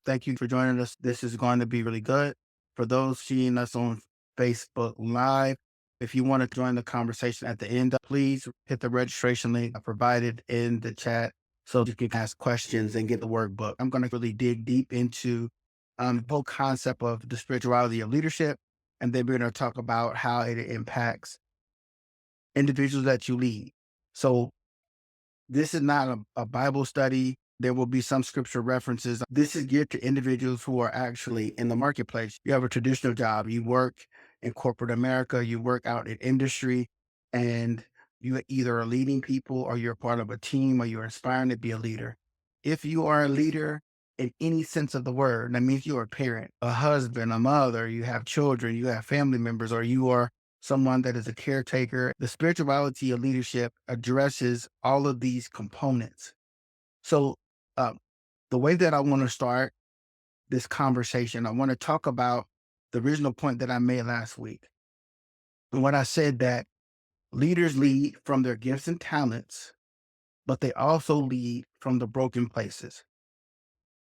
Thank you for joining us. This is going to be really good. For those seeing us on Facebook Live, if you want to join the conversation at the end, please hit the registration link I provided in the chat so you can ask questions and get the workbook. I'm going to really dig deep into the whole concept of the spirituality of leadership, and then we're going to talk about how it impacts individuals that you lead. So this is not a Bible study. There will be some scripture references. This is geared to individuals who are actually in the marketplace. You have a traditional job. You work in corporate America. You work out in industry, and you either are leading people or you're part of a team or you're aspiring to be a leader. If you are a leader in any sense of the word, that means you're a parent, a husband, a mother, you have children, you have family members, or you are someone that is a caretaker. The spirituality of leadership addresses all of these components. So, uh, the way that I want to start this conversation, I want to talk about the original point that I made last week. And when I said that leaders lead from their gifts and talents, but they also lead from the broken places.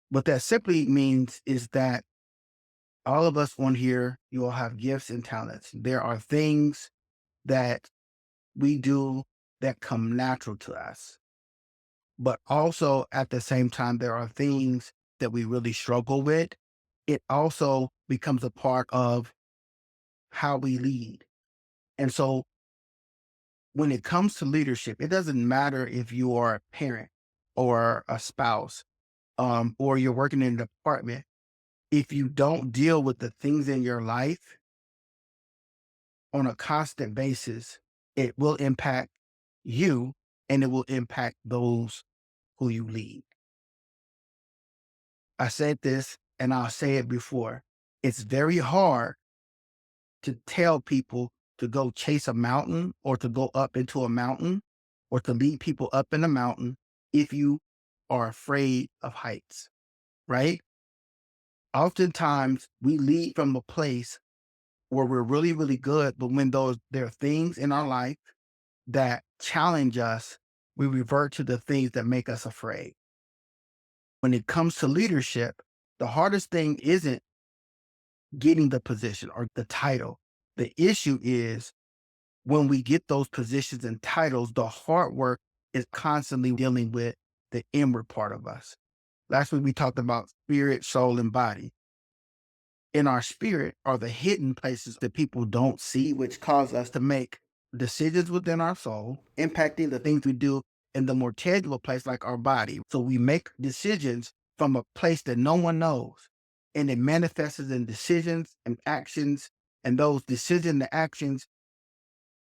What that simply means is that all of us on here, you all have gifts and talents. There are things that we do that come natural to us. But also at the same time, there are things that we really struggle with. It also becomes a part of how we lead. And so when it comes to leadership, it doesn't matter if you are a parent or a spouse, or you're working in a department. If you don't deal with the things in your life on a constant basis, it will impact you and it will impact those who you lead. I said this and I'll say it before. It's very hard to tell people to go chase a mountain or to go up into a mountain or to lead people up in a mountain if you are afraid of heights, right? Oftentimes we lead from a place where we're really, really good, but when there are things in our life that challenge us, we revert to the things that make us afraid. When it comes to leadership, the hardest thing isn't getting the position or the title. The issue is when we get those positions and titles, the hard work is constantly dealing with the inward part of us. Last week we talked about spirit, soul, and body. In our spirit are the hidden places that people don't see, which cause us to make decisions within our soul, impacting the things we do in the more tangible place like our body. So we make decisions from a place that no one knows. And it manifests in decisions and actions. And those decisions and actions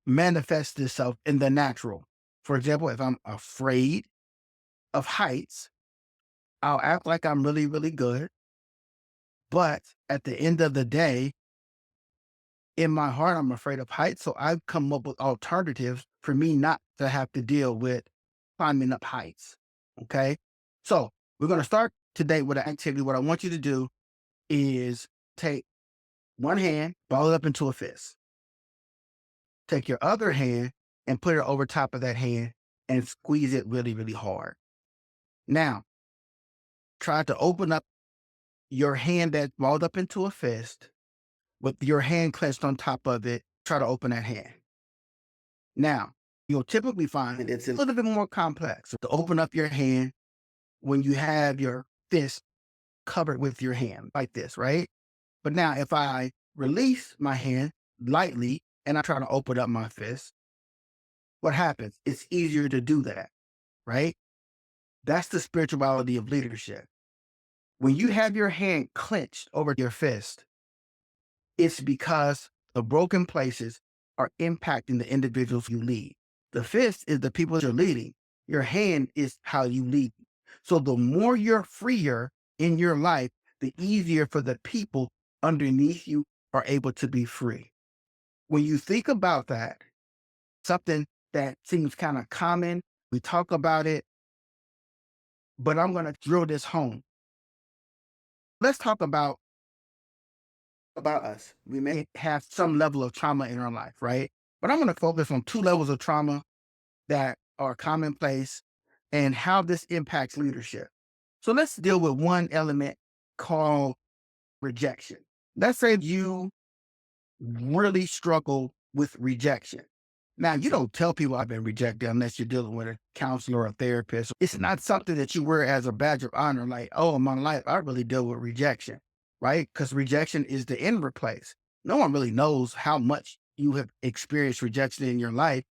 manifest itself in the natural. For example, if I'm afraid of heights, I'll act like I'm really, really good. But at the end of the day, in my heart, I'm afraid of heights. So I've come up with alternatives for me not to have to deal with climbing up heights. Okay. So we're going to start today with an activity. What I want you to do is take one hand, ball it up into a fist. Take your other hand and put it over top of that hand and squeeze it really, really hard. Now, try to open up your hand that's balled up into a fist with your hand clenched on top of it. Try to open that hand. Now, you'll typically find that it's a little bit more complex to open up your hand when you have your fist covered with your hand like this, right? But now, if I release my hand lightly and I try to open up my fist, what happens? It's easier to do that, right? That's the spirituality of leadership. When you have your hand clenched over your fist, it's because the broken places are impacting the individuals you lead. The fist is the people you're leading. Your hand is how you lead. So the more you're freer in your life, the easier for the people underneath you are able to be free. When you think about that, something that seems kind of common, we talk about it, but I'm going to drill this home. Let's talk about us. We may have some level of trauma in our life, right? But I'm going to focus on two levels of trauma that are commonplace and how this impacts leadership. So let's deal with one element called rejection. Let's say you really struggle with rejection. Now, you don't tell people I've been rejected unless you're dealing with a counselor or a therapist. It's not something that you wear as a badge of honor, like, oh, in my life, I really deal with rejection, right? Because rejection is the inward place. No one really knows how much you have experienced rejection in your life.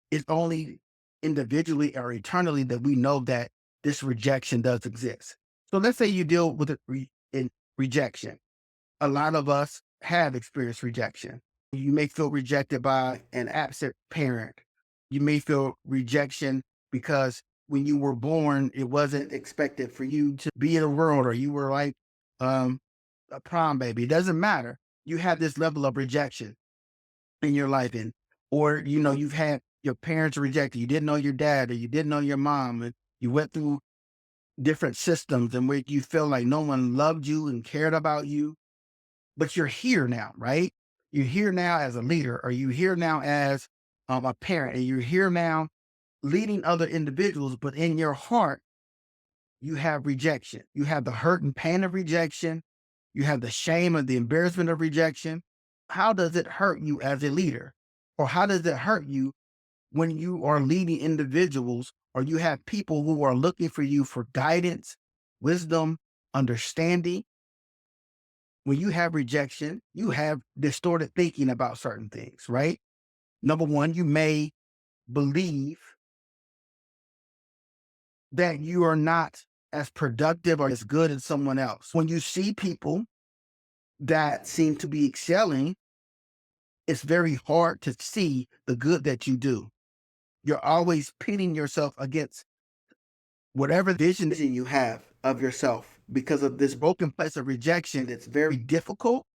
It's only individually or eternally that we know that this rejection does exist. So let's say you deal with in rejection. A lot of us have experienced rejection. You may feel rejected by an absent parent. You may feel rejection because when you were born, it wasn't expected for you to be in the world, or you were like um, a prom baby. It doesn't matter. You have this level of rejection in your life, and or you've had your parents reject you. You didn't know your dad, or you didn't know your mom, and you went through different systems in which you feel like no one loved you and cared about you, but you're here now, right? You're here now as a leader, or you're here now as a parent, and you're here now leading other individuals, but in your heart, you have rejection. You have the hurt and pain of rejection. You have the shame and the embarrassment of rejection. How does it hurt you as a leader? Or how does it hurt you when you are leading individuals, or you have people who are looking for you for guidance, wisdom, understanding? When you have rejection, you have distorted thinking about certain things, right? Number one, you may believe that you are not as productive or as good as someone else. When you see people that seem to be excelling, it's very hard to see the good that you do. You're always pitting yourself against whatever vision you have of yourself because of this broken place of rejection. It's very difficult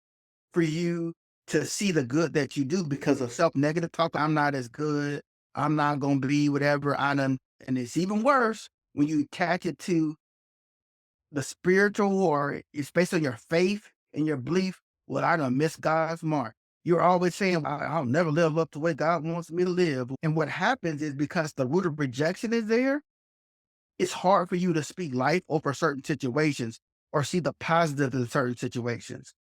for you to see the good that you do because of self-negative talk. I'm not as good. I'm not going to be whatever I done. And it's even worse when you attach it to the spiritual, or it's based on your faith and your belief. Well, I done missed God's mark. You're always saying, I'll never live up to the way God wants me to live. And what happens is, because the root of rejection is there, it's hard for you to speak life over certain situations or see the positive in certain situations.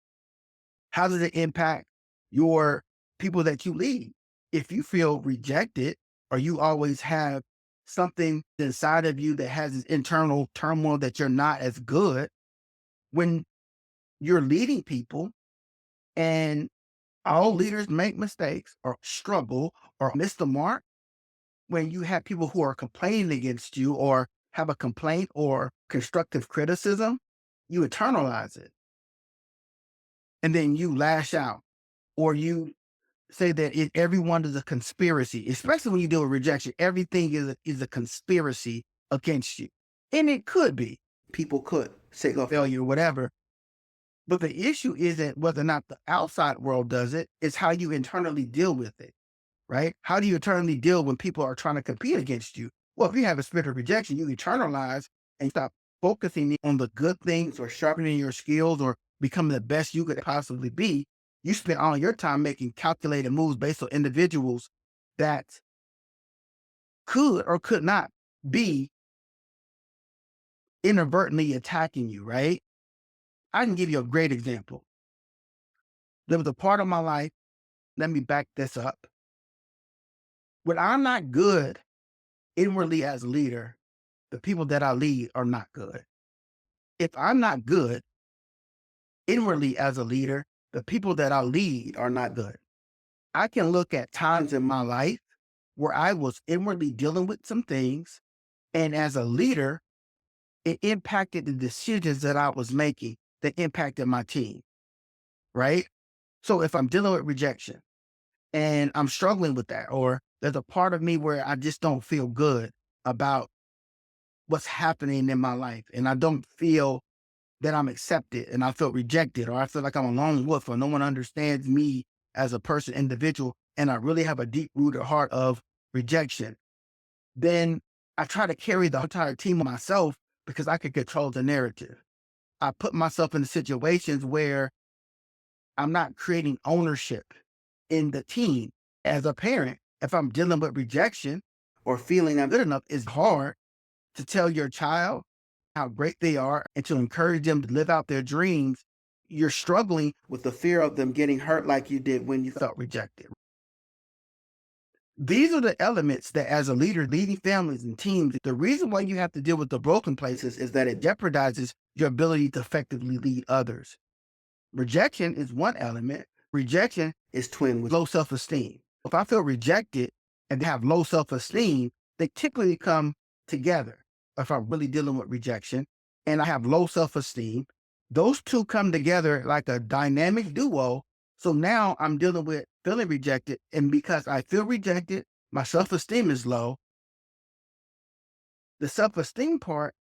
How does it impact your people that you lead? If you feel rejected, or you always have something inside of you that has this internal turmoil that you're not as good, when you're leading people, and all leaders make mistakes or struggle or miss the mark, when you have people who are complaining against you, or have a complaint or constructive criticism, you internalize it, and then you lash out, or you say that everyone is a conspiracy, especially when you deal with rejection. Everything is a conspiracy against you. And it could be. People could say, oh, failure, whatever. But the issue isn't whether or not the outside world does it, it's how you internally deal with it, right? How do you internally deal when people are trying to compete against you? Well, if you have a spirit of rejection, you internalize and stop focusing on the good things, or sharpening your skills, or becoming the best you could possibly be. You spend all your time making calculated moves based on individuals that could or could not be inadvertently attacking you, right? I can give you a great example. There was a part of my life, let me back this up. When I'm not good inwardly as a leader, the people that I lead are not good. If I'm not good inwardly as a leader, the people that I lead are not good. I can look at times in my life where I was inwardly dealing with some things, and as a leader, it impacted the decisions that I was making, that impacted my team, right? So if I'm dealing with rejection and I'm struggling with that, or there's a part of me where I just don't feel good about what's happening in my life, and I don't feel that I'm accepted, and I feel rejected, or I feel like I'm a lone wolf, or no one understands me as a person, individual, and I really have a deep rooted heart of rejection, then I try to carry the entire team myself because I can control the narrative. I put myself in situations where I'm not creating ownership in the team. As a parent, if I'm dealing with rejection or feeling I'm good enough, it's hard to tell your child how great they are and to encourage them to live out their dreams, you're struggling with the fear of them getting hurt like you did when you felt rejected. These are the elements that, as a leader leading families and teams, the reason why you have to deal with the broken places is that it jeopardizes your ability to effectively lead others. Rejection is one element. Rejection is twin with low self esteem. If I feel rejected and have low self esteem, they typically come together. If I'm really dealing with rejection and I have low self esteem, those two come together like a dynamic duo. So now I'm dealing with feeling rejected. And because I feel rejected, my self esteem is low. The self esteem part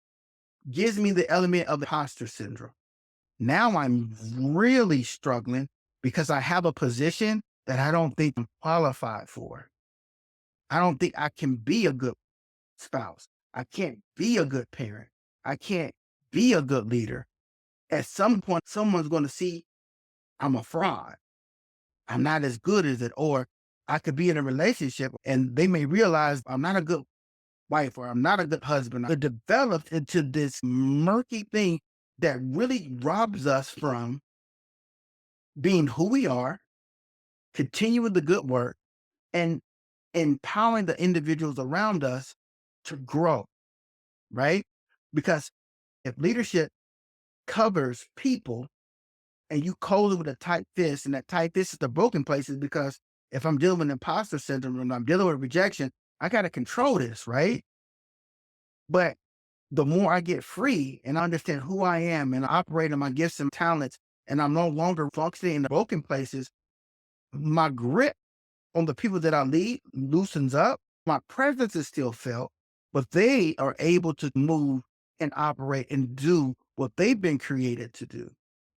gives me the element of imposter syndrome. Now I'm really struggling because I have a position that I don't think I'm qualified for. I don't think I can be a good spouse. I can't be a good parent. I can't be a good leader. At some point, someone's going to see I'm a fraud. I'm not as good as it. Or I could be in a relationship and they may realize I'm not a good wife or I'm not a good husband. It develops into this murky thing that really robs us from being who we are, continuing the good work, and empowering the individuals around us to grow, right? Because if leadership covers people and you close it with a tight fist, and that tight fist is the broken places, because if I'm dealing with imposter syndrome and I'm dealing with rejection, I got to control this, right? But the more I get free and I understand who I am and operate in my gifts and talents, and I'm no longer functioning in the broken places, my grip on the people that I lead loosens up. My presence is still felt, but they are able to move and operate and do what they've been created to do.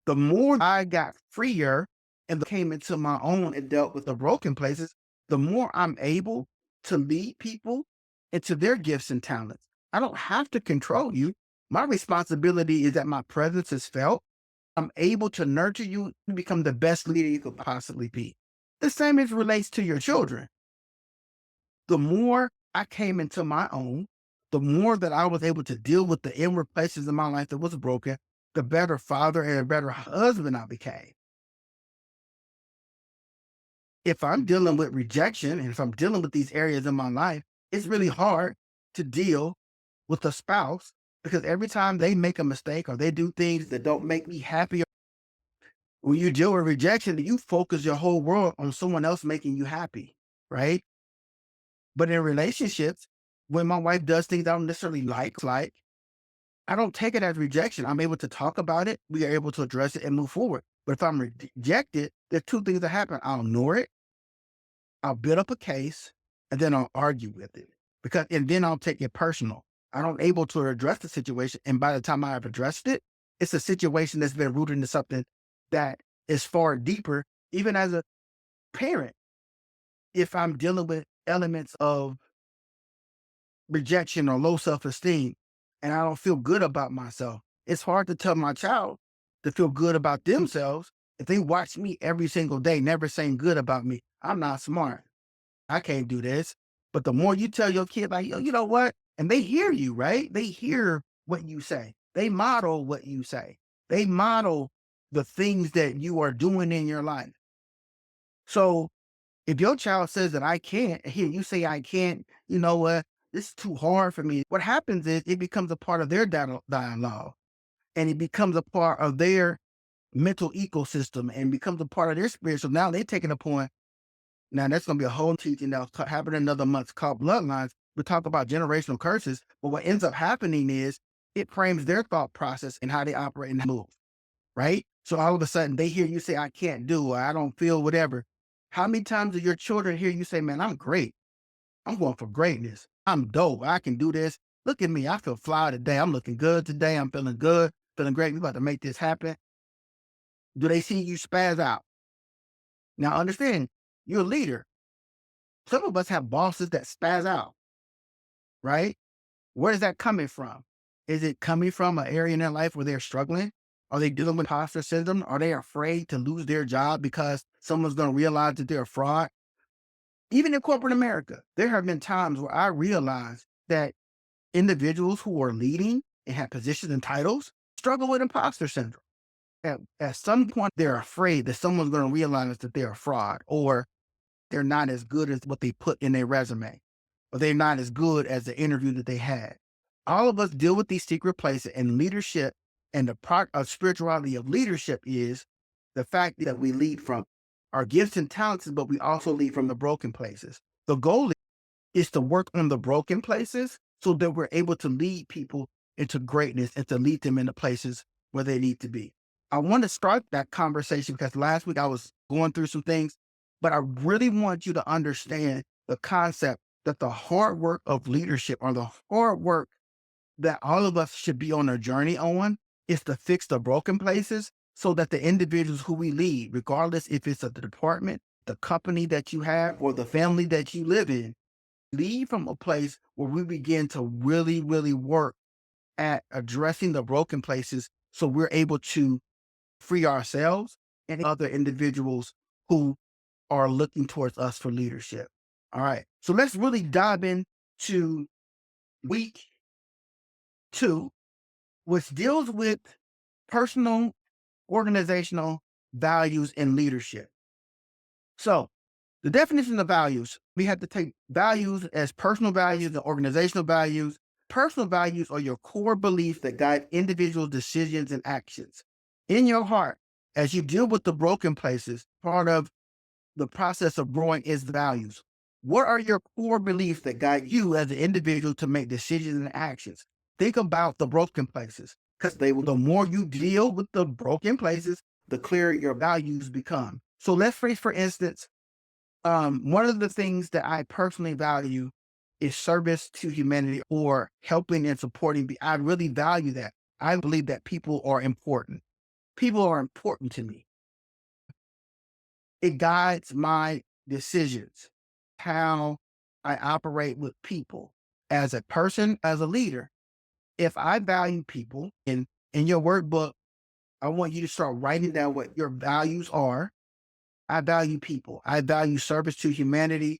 The more I got freer and came into my own and dealt with the broken places, the more I'm able to lead people into their gifts and talents. I don't have to control you. My responsibility is that my presence is felt. I'm able to nurture you to become the best leader you could possibly be. The same as relates to your children. The more I came into my own, the more that I was able to deal with the inward places in my life that was broken, the better father and a better husband I became. If I'm dealing with rejection and if I'm dealing with these areas in my life, it's really hard to deal with a spouse because every time they make a mistake or they do things that don't make me happy, when you deal with rejection, you focus your whole world on someone else making you happy, right? But in relationships, when my wife does things I don't necessarily like, I don't take it as rejection. I'm able to talk about it. We are able to address it and move forward. But if I'm rejected, there's two things that happen. I'll ignore it. I'll build up a case and then I'll argue with it and then I'll take it personal. I don't able to address the situation. And by the time I have addressed it, it's a situation that's been rooted into something that is far deeper. Even as a parent, if I'm dealing with elements of rejection or low self-esteem and I don't feel good about myself, it's hard to tell my child to feel good about themselves if they watch me every single day, never saying good about me. I'm not smart. I can't do this. But the more you tell your kid, like, "Yo, you know what?" And they hear you, right? They hear what you say. They model what you say. They model the things that you are doing in your life. So if your child says that I can't, and here you say I can't, you know what? This is too hard for me. What happens is it becomes a part of their dialogue and it becomes a part of their mental ecosystem and becomes a part of their spirit. So now they're taking a point. Now that's going to be a whole teaching that'll happen in another month called Bloodlines. We talk about generational curses, but what ends up happening is it frames their thought process and how they operate and move, right? So all of a sudden they hear you say, I can't do, or I don't feel whatever. How many times do your children hear you say, man, I'm great. I'm going for greatness. I'm dope. I can do this. Look at me. I feel fly today. I'm looking good today. I'm feeling good, feeling great. We're about to make this happen. Do they see you spaz out? Now understand, you're a leader. Some of us have bosses that spaz out, right? Where is that coming from? Is it coming from an area in their life where they're struggling? Are they dealing with imposter syndrome? Are they afraid to lose their job because someone's going to realize that they're a fraud? Even in corporate America, there have been times where I realized that individuals who are leading and have positions and titles struggle with imposter syndrome. At some point, they're afraid that someone's going to realize that they're a fraud or they're not as good as what they put in their resume, or they're not as good as the interview that they had. All of us deal with these secret places, and leadership and the part of spirituality of leadership is the fact that we lead from our gifts and talents, but we also lead from the broken places. The goal is to work on the broken places so that we're able to lead people into greatness and to lead them into places where they need to be. I want to start that conversation because last week I was going through some things, but I really want you to understand the concept that the hard work of leadership, or the hard work that all of us should be on a journey on, is to fix the broken places so that the individuals who we lead, regardless if it's the department, the company that you have, or the family that you live in, lead from a place where we begin to really, really work at addressing the broken places so we're able to free ourselves and other individuals who are looking towards us for leadership. All right. So let's really dive into week 2, which deals with personal organizational values and leadership. So the definition of values, we have to take values as personal values and organizational values. Personal values are your core beliefs that guide individual decisions and actions. In your heart, as you deal with the broken places, part of the process of growing is values. What are your core beliefs that guide you as an individual to make decisions and actions? Think about the broken places, because the more you deal with the broken places, the clearer your values become. So let's face, for instance, one of the things that I personally value is service to humanity, or helping and supporting. I really value that. I believe that people are important. People are important to me. It guides my decisions, how I operate with people as a person, as a leader. If I value people, in your workbook, I want you to start writing down what your values are. I value people. I value service to humanity,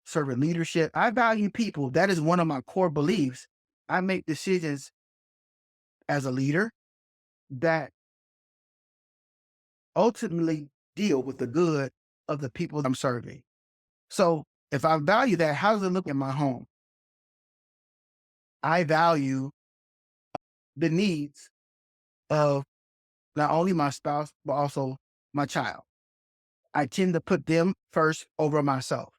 servant leadership. I value people. That is one of my core beliefs. I make decisions as a leader that ultimately deal with the good of the people I'm serving. So if I value that, how does it look in my home? I value the needs of not only my spouse, but also my child. I tend to put them first over myself.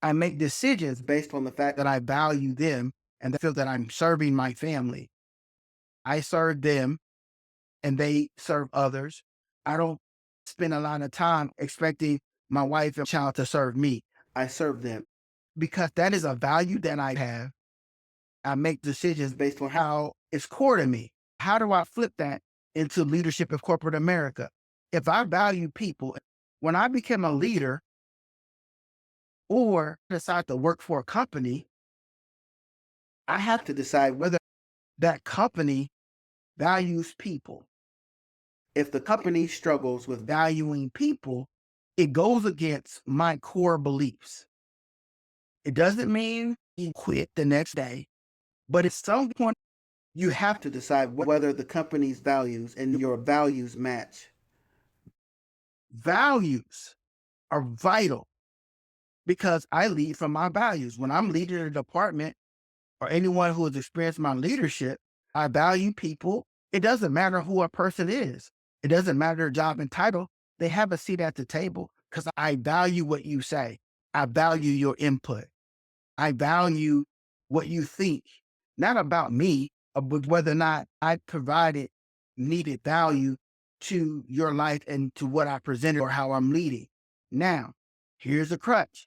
I make decisions based on the fact that I value them and I feel that I'm serving my family. I serve them and they serve others. I don't spend a lot of time expecting my wife and child to serve me. I serve them because that is a value that I have. I make decisions based on how it's core to me. How do I flip that into leadership of corporate America? If I value people, when I become a leader or decide to work for a company, I have to decide whether that company values people. If the company struggles with valuing people, it goes against my core beliefs. It doesn't mean you quit the next day, but at some point, you have to decide whether the company's values and your values match. Values are vital because I lead from my values. When I'm leading a department or anyone who has experienced my leadership, I value people. It doesn't matter who a person is. It doesn't matter their job and title. They have a seat at the table because I value what you say. I value your input. I value what you think, not about me, but whether or not I provided needed value to your life and to what I presented or how I'm leading. Now, here's a crutch.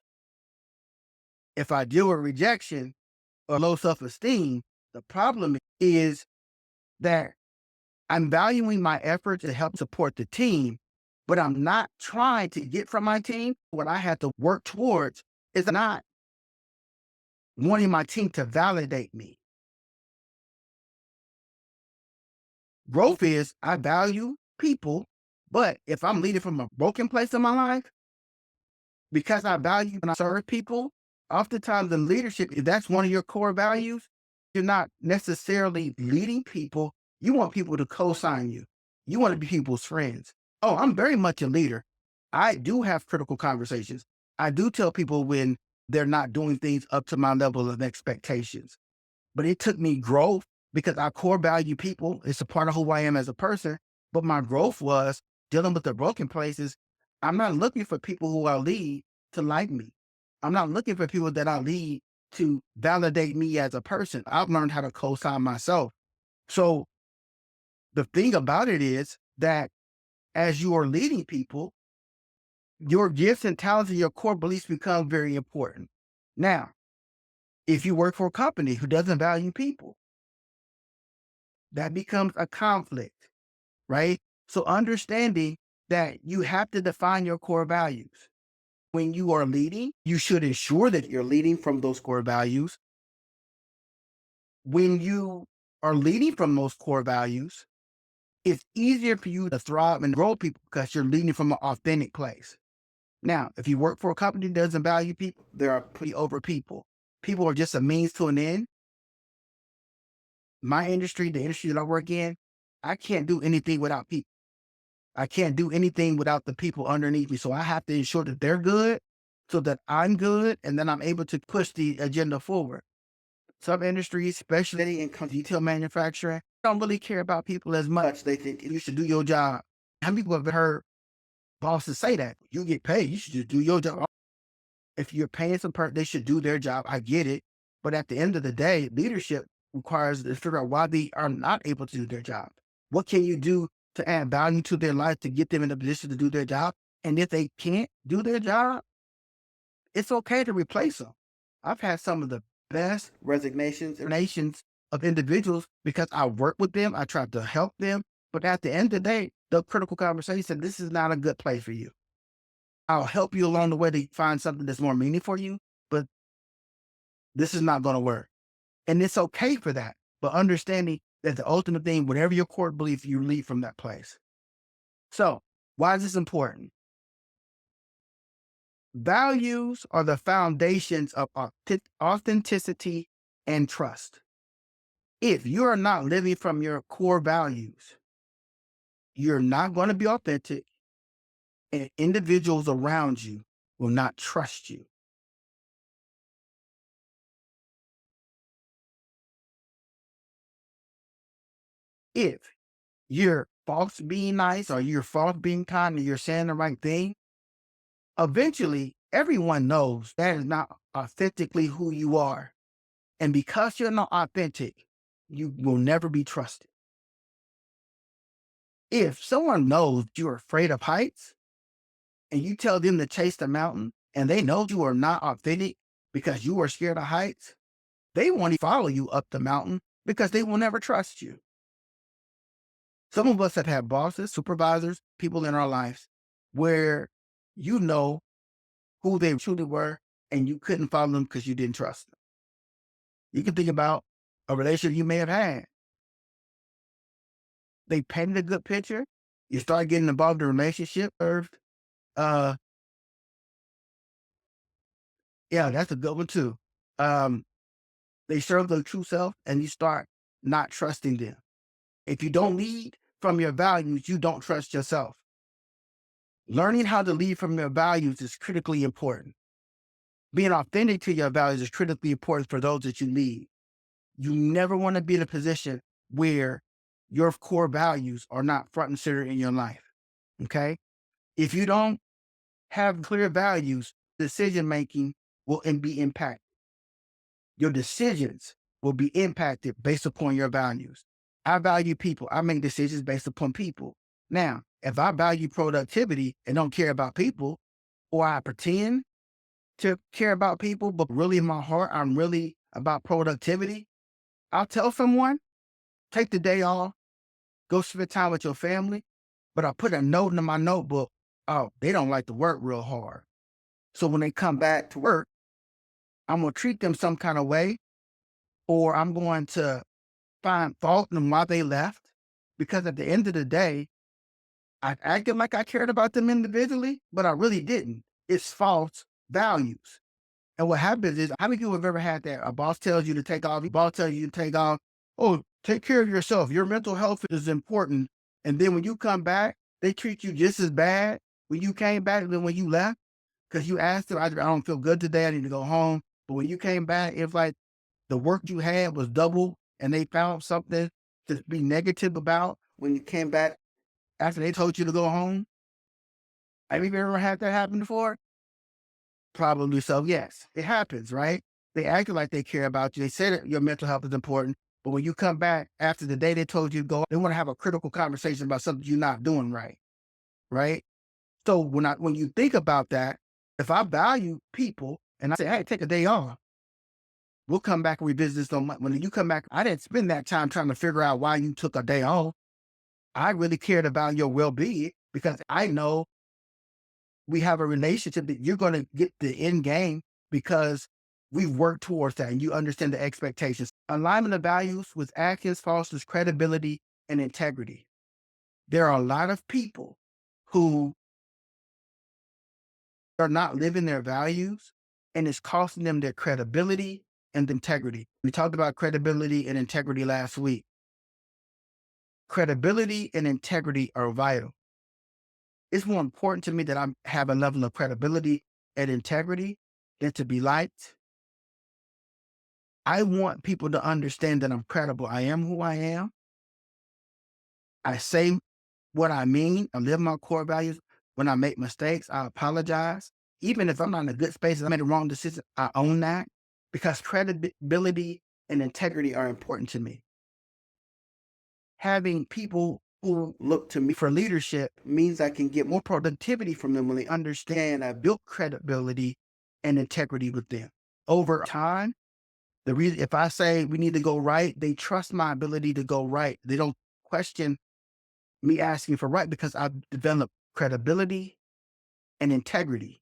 If I deal with rejection or low self-esteem, the problem is that I'm valuing my effort to help support the team, but I'm not trying to get from my team. What I have to work towards is not wanting my team to validate me. Growth is I value people, but if I'm leading from a broken place in my life, because I value and I serve people, oftentimes in leadership, if that's one of your core values, You're not necessarily leading people. You want people to co-sign you. You want to be people's friends. Oh, I'm very much a leader. I do have critical conversations. I do tell people when they're not doing things up to my level of expectations. But it took me growth because I core value people. It's a part of who I am as a person. But my growth was dealing with the broken places. I'm not looking for people who I lead to like me. I'm not looking for people that I lead to validate me as a person. I've learned how to co-sign myself. So the thing about it is that as you are leading people, your gifts and talents and your core beliefs become very important. Now, if you work for a company who doesn't value people, that becomes a conflict, right? So understanding that you have to define your core values. When you are leading, you should ensure that you're leading from those core values. When you are leading from those core values, it's easier for you to thrive and grow people because you're leading from an authentic place. Now, if you work for a company that doesn't value people, there are pretty over people. People are just a means to an end. My industry, the industry that I work in, I can't do anything without people. I can't do anything without the people underneath me. So I have to ensure that they're good so that I'm good and then I'm able to push the agenda forward. Some industries, especially in detail manufacturing, don't really care about people as much. They think you should do your job. How many people have heard bosses say that? You get paid, you should just do your job. If you're paying some person, they should do their job. I get it. But at the end of the day, leadership requires to figure out why they are not able to do their job. What can you do to add value to their life to get them in a position to do their job? And if they can't do their job, it's okay to replace them. I've had some of the best resignations of individuals because I work with them. I try to help them. But at the end of the day, the critical conversation, this is not a good place for you. I'll help you along the way to find something that's more meaningful for you, but this is not going to work. And it's okay for that. But understanding that the ultimate thing, whatever your core belief, you lead from that place. So, why is this important? Values are the foundations of authenticity and trust. If you are not living from your core values, you're not going to be authentic, and individuals around you will not trust you. If you're false being nice or you're false being kind and you're saying the right thing, eventually everyone knows that is not authentically who you are. And because you're not authentic, you will never be trusted. If someone knows you're afraid of heights and you tell them to chase the mountain and they know you are not authentic because you are scared of heights, they won't follow you up the mountain because they will never trust you. Some of us have had bosses, supervisors, people in our lives where you know who they truly were and you couldn't follow them because you didn't trust them. You can think about a relationship you may have had. They painted a good picture. You start getting involved in a relationship. Uh, yeah, that's a good one too. Um, they serve their true self and you start not trusting them. If you don't lead from your values, you don't trust yourself. Learning how to lead from your values is critically important. Being authentic to your values is critically important for those that you lead. You never want to be in a position where your core values are not front and center in your life. Okay. If you don't have clear values, decision making will be impacted. Your decisions will be impacted based upon your values. I value people. I make decisions based upon people. Now, if I value productivity and don't care about people, or I pretend to care about people, but really in my heart, I'm really about productivity, I'll tell someone, take the day off, go spend time with your family. But I put a note in my notebook, oh, they don't like to work real hard. So when they come back to work, I'm going to treat them some kind of way, or I'm going to find fault in them why they left. Because at the end of the day, I acted like I cared about them individually, but I really didn't. It's false values. And what happens is, how many people have ever had that? A boss tells you to take off, your boss tells you to take off. Oh, take care of yourself. Your mental health is important. And then when you come back, they treat you just as bad when you came back than when you left. Because you asked them, I don't feel good today. I need to go home. But when you came back, it's like the work you had was double and they found something to be negative about when you came back after they told you to go home. Have you ever had that happen before? Probably so, yes. It happens, right? They act like they care about you. They say that your mental health is important, but when you come back after the day they told you to go, they want to have a critical conversation about something you're not doing right, right? So when you think about that, if I value people and I say, hey, take a day off, we'll come back and revisit this on when you come back. I didn't spend that time trying to figure out why you took a day off. I really cared about your well-being because I know we have a relationship that you're going to get the end game because we've worked towards that and you understand the expectations. Alignment of values with actions fosters credibility and integrity. There are a lot of people who are not living their values and it's costing them their credibility and integrity. We talked about credibility and integrity last week. Credibility and integrity are vital. It's more important to me that I have a level of credibility and integrity than to be liked. I want people to understand that I'm credible. I am who I am. I say what I mean. I live my core values. When I make mistakes, I apologize. Even if I'm not in a good space and I made a wrong decision, I own that because credibility and integrity are important to me. Having people who look to me for leadership means I can get more productivity from them when they understand I built credibility and integrity with them. Over time, the reason if I say we need to go right, they trust my ability to go right. They don't question me asking for right because I've developed credibility and integrity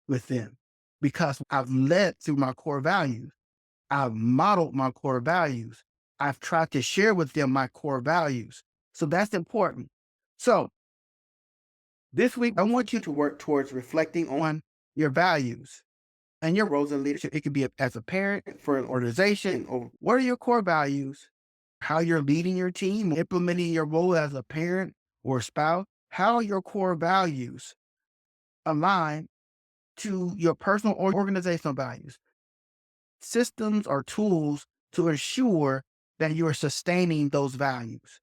with them because I've led through my core values. I've modeled my core values. I've tried to share with them my core values. So that's important. So this week, I want you to work towards reflecting on your values and your roles in leadership. It could be as a parent, for an organization, or what are your core values? How you're leading your team, implementing your role as a parent or spouse. How are your core values align to your personal or organizational values? Systems or tools to ensure that you are sustaining those values.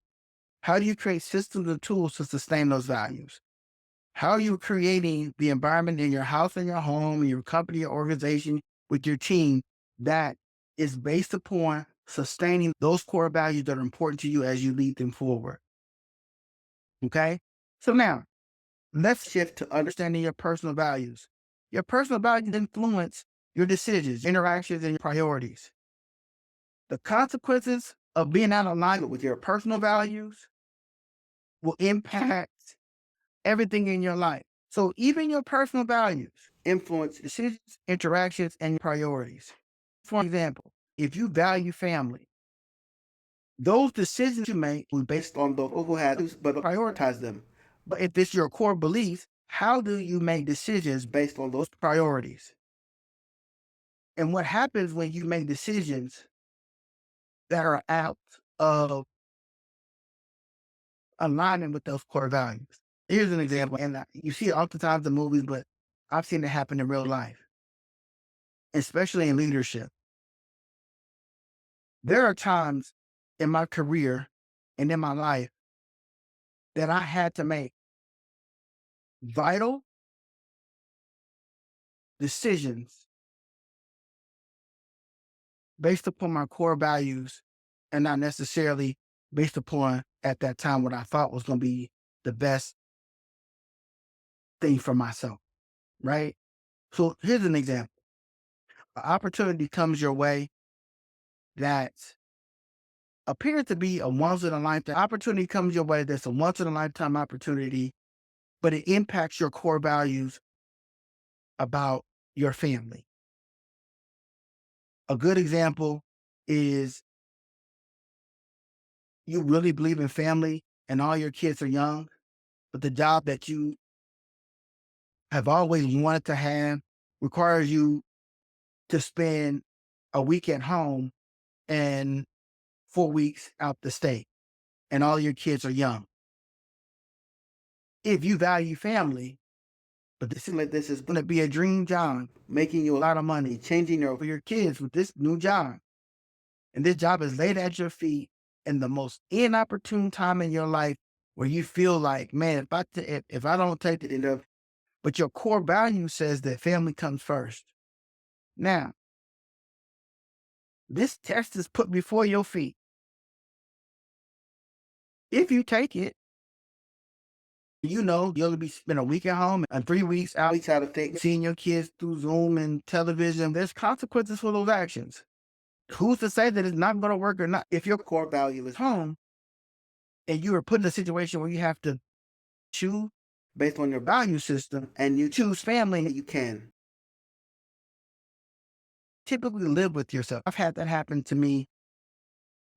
How do you create systems and tools to sustain those values? How are you creating the environment in your house and your home, your company, your organization, with your team that is based upon sustaining those core values that are important to you as you lead them forward? Okay. So now let's shift to understanding your personal values. Your personal values influence your decisions, interactions, and your priorities. The consequences of being out of alignment with your personal values will impact everything in your life. So even your personal values influence decisions, interactions, and priorities. For example, if you value family, those decisions you make will be based on those who have, but prioritize them. But if it's your core beliefs, how do you make decisions based on those priorities? And what happens when you make decisions that are out of aligning with those core values? Here's an example, and you see it oftentimes in movies, but I've seen it happen in real life, especially in leadership. There are times in my career and in my life that I had to make vital decisions based upon my core values and not necessarily based upon at that time what I thought was going to be the best thing for myself, right? So here's an example. An opportunity comes your way that appears to be a once in a lifetime opportunity comes your way that's a once in a lifetime opportunity, but it impacts your core values about your family. A good example is you really believe in family and all your kids are young, but the job that you have always wanted to have requires you to spend a week at home and 4 weeks out the state, and all your kids are young. If you value family, but this seems like this is going to be a dream job, making you a lot of money, changing your kids with this new job. And this job is laid at your feet in the most inopportune time in your life where you feel like, man, if I don't take it enough, but your core value says that family comes first. Now, this test is put before your feet. If you take it, you know you'll be spend a week at home and 3 weeks out of state, seeing your kids through Zoom and television. There's consequences for those actions. Who's to say that it's not going to work or not? If your core value is home and you are put in a situation where you have to choose based on your value system and you choose family, you can typically live with yourself. I've had that happen to me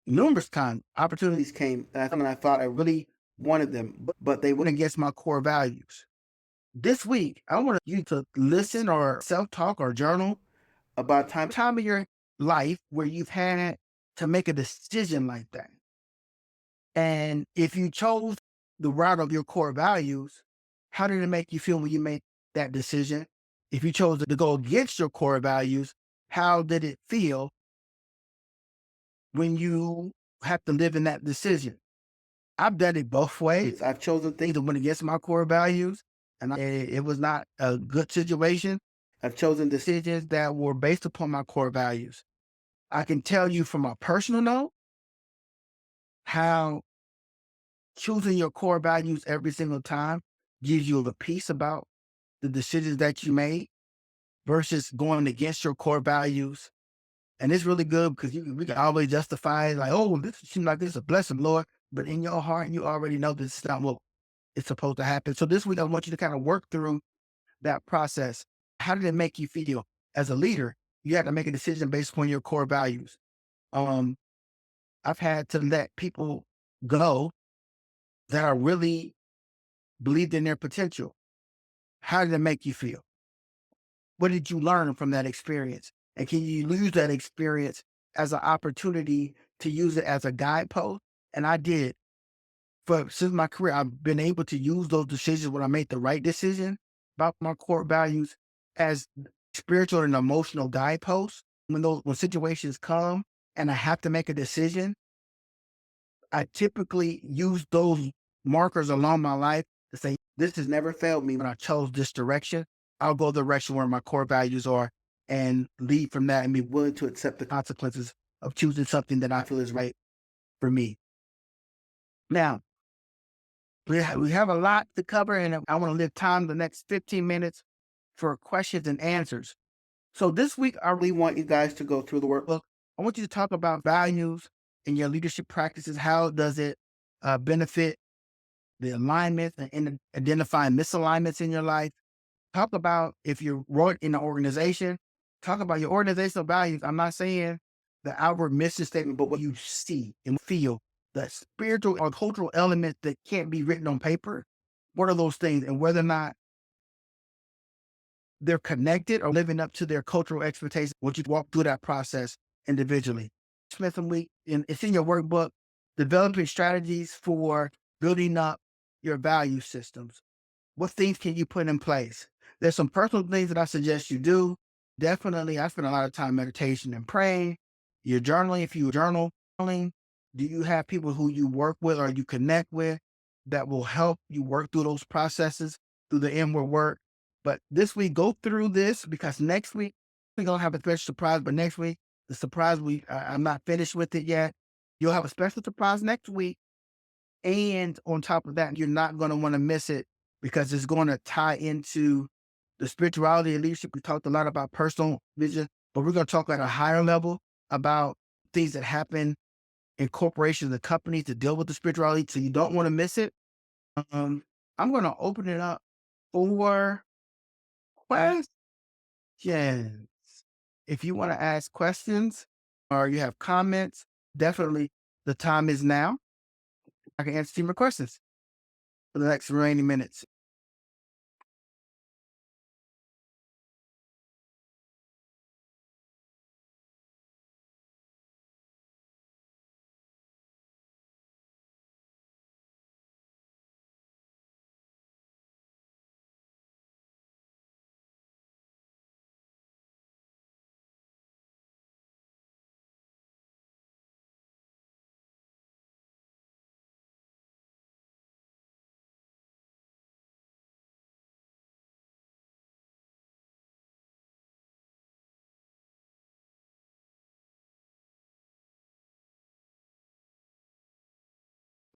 numerous times. Opportunities came and I thought I really wanted them, but they went against my core values. This week, I want you to listen or self-talk or journal about time of your life where you've had to make a decision like that. And if you chose the route of your core values, how did it make you feel when you made that decision? If you chose to go against your core values, how did it feel when you have to live in that decision? I've done it both ways. I've chosen things that went against my core values, and it was not a good situation. I've chosen decisions that were based upon my core values. I can tell you from a personal note how choosing your core values every single time gives you the peace about the decisions that you made versus going against your core values. And it's really good because we can always justify it like, oh, this seems like this is a blessing, Lord. But in your heart, you already know this is not what it's supposed to happen. So this week, I want you to kind of work through that process. How did it make you feel as a leader? You have to make a decision based upon your core values. Um, I've had to let people go that are really believed in their potential. How did it make you feel? What did you learn from that experience? And can you use that experience as an opportunity to use it as a guidepost? And I did. For since my career, I've been able to use those decisions when I made the right decision about my core values as spiritual and emotional guideposts. When situations come and I have to make a decision, I typically use those markers along my life to say, this has never failed me when I chose this direction. I'll go the direction where my core values are and lead from that and be willing to accept the consequences of choosing something that I feel is right for me. Now, we have a lot to cover, and I want to leave time the next 15 minutes for questions and answers. So this week, I really want you guys to go through the workbook. I want you to talk about values in your leadership practices. How does it benefit the alignments and identifying misalignments in your life? Talk about if you're in an organization, talk about your organizational values. I'm not saying the outward mission statement, but what you see and feel, the spiritual or cultural elements that can't be written on paper. What are those things? And whether or not they're connected or living up to their cultural expectations. Once you walk through that process individually. Spend some week and it's in your workbook, developing strategies for building up your value systems. What things can you put in place? There's some personal things that I suggest you do. Definitely, I spend a lot of time meditation and praying. You're journaling. If you journaling, do you have people who you work with or you connect with that will help you work through those processes through the inward work? But this week, go through this because next week we're gonna have a special surprise. But next week, the surprise I'm not finished with it yet. You'll have a special surprise next week, and on top of that, you're not going to want to miss it because it's going to tie into the spirituality and leadership. We talked a lot about personal vision, but we're going to talk at a higher level about things that happen in corporations and companies to deal with the spirituality. So you don't want to miss it. Um, I'm going to open it up for questions. If you want to ask questions or you have comments, definitely the time is now. I can answer your questions for the next remaining minutes.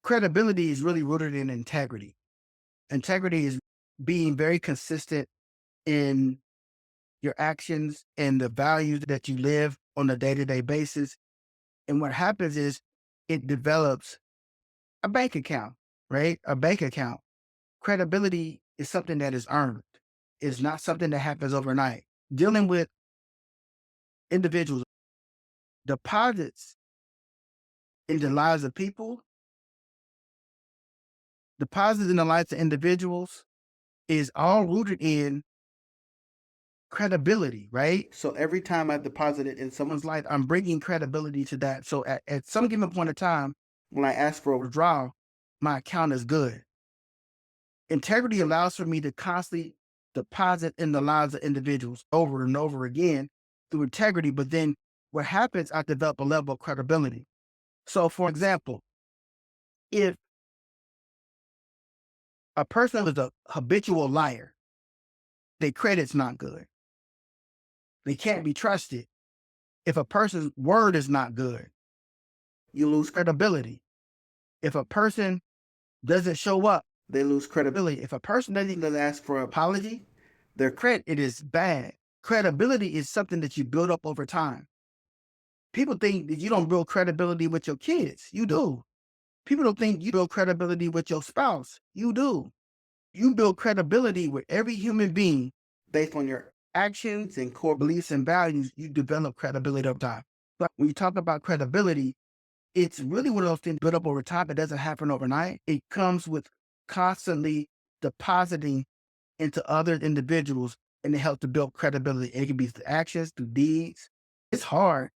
Credibility is really rooted in integrity. Integrity is being very consistent in your actions and the values that you live on a day-to-day basis. And what happens is it develops a bank account, right? A bank account. Credibility is something that is earned. It's not something that happens overnight. Dealing with individuals, deposits in the lives of people, deposits in the lives of individuals is all rooted in credibility, right? So every time I deposit it in someone's life, I'm bringing credibility to that. So at some given point of time, when I ask for a withdrawal, my account is good. Integrity allows for me to constantly deposit in the lives of individuals over and over again through integrity. But then what happens, I develop a level of credibility. So for example, if a person is a habitual liar, their credit's not good. They can't be trusted. If a person's word is not good, you lose credibility. If a person doesn't show up, they lose credibility. If a person doesn't even ask for an apology, their credit is bad. Credibility is something that you build up over time. People think that you don't build credibility with your kids. You do. People don't think you build credibility with your spouse. You do. You build credibility with every human being based on your actions and core beliefs and values. You develop credibility over time. But when you talk about credibility, it's really one of those things built up over time. It doesn't happen overnight. It comes with constantly depositing into other individuals, and it helps to build credibility. It can be through actions, through deeds. It's hard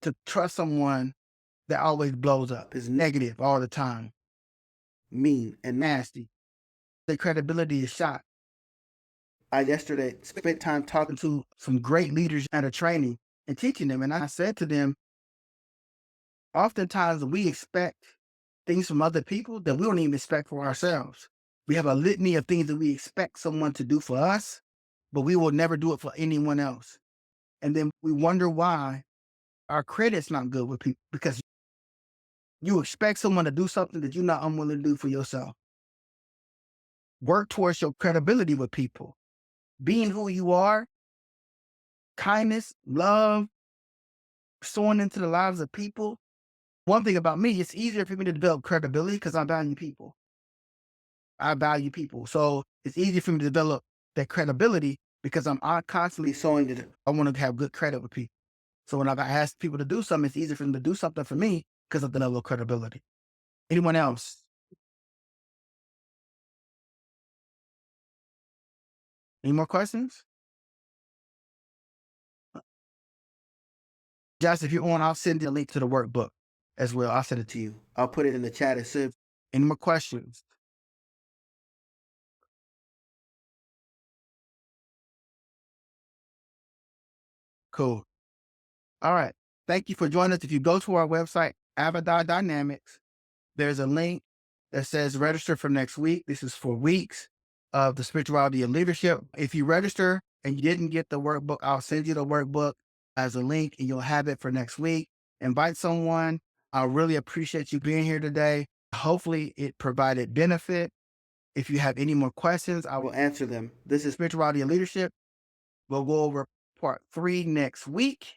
to trust someone that always blows up, is negative all the time, mean and nasty. Their credibility is shot. I yesterday spent time talking to some great leaders at a training and teaching them. And I said to them, oftentimes we expect things from other people that we don't even expect for ourselves. We have a litany of things that we expect someone to do for us, but we will never do it for anyone else. And then we wonder why our credit's not good with people because you expect someone to do something that you're not unwilling to do for yourself. Work towards your credibility with people. Being who you are, kindness, love, sowing into the lives of people. One thing about me, it's easier for me to develop credibility because I value people. I value people. So it's easy for me to develop that credibility because I'm constantly showing that I want to have good credit with people. So when I ask people to do something, it's easier for them to do something for me because of the level of credibility. Anyone else? Any more questions? Josh, if you're on, I'll send you a link to the workbook as well. I'll send it to you. I'll put it in the chat. It says, any more questions? Cool. All right. Thank you for joining us. If you go to our website, Avodah Dynamics, there's a link that says register for next week. This is for weeks of the spirituality of leadership. If you register and you didn't get the workbook, I'll send you the workbook as a link and you'll have it for next week. Invite someone. I really appreciate you being here today. Hopefully it provided benefit. If you have any more questions, I will answer them. This is spirituality and leadership. We'll go over part 3 next week.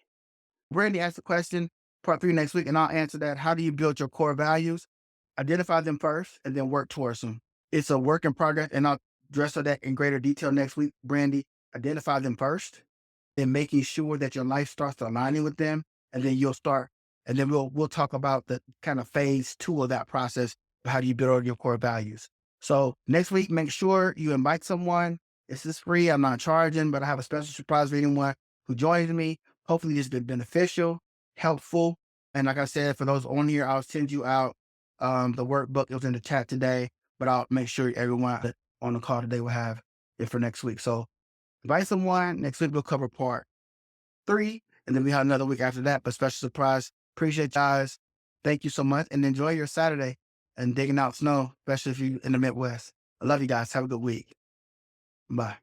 Brandy asked the question, part 3 next week, and I'll answer that. How do you build your core values? Identify them first and then work towards them. It's a work in progress, and I'll address that in greater detail next week. Brandy, identify them first, then making sure that your life starts aligning with them, and then you'll start, and then we'll talk about the kind of phase 2 of that process. How do you build your core values? So next week, make sure you invite someone. This is free. I'm not charging, but I have a special surprise for anyone who joins me. Hopefully this has been beneficial, helpful. And like I said, for those on here, I'll send you out the workbook. It was in the chat today, but I'll make sure everyone on the call today will have it for next week. So invite someone. Next week we'll cover part 3, and then we have another week after that, but special surprise. Appreciate you guys. Thank you so much, and enjoy your Saturday and digging out snow, especially if you're in the Midwest. I love you guys. Have a good week. Bye.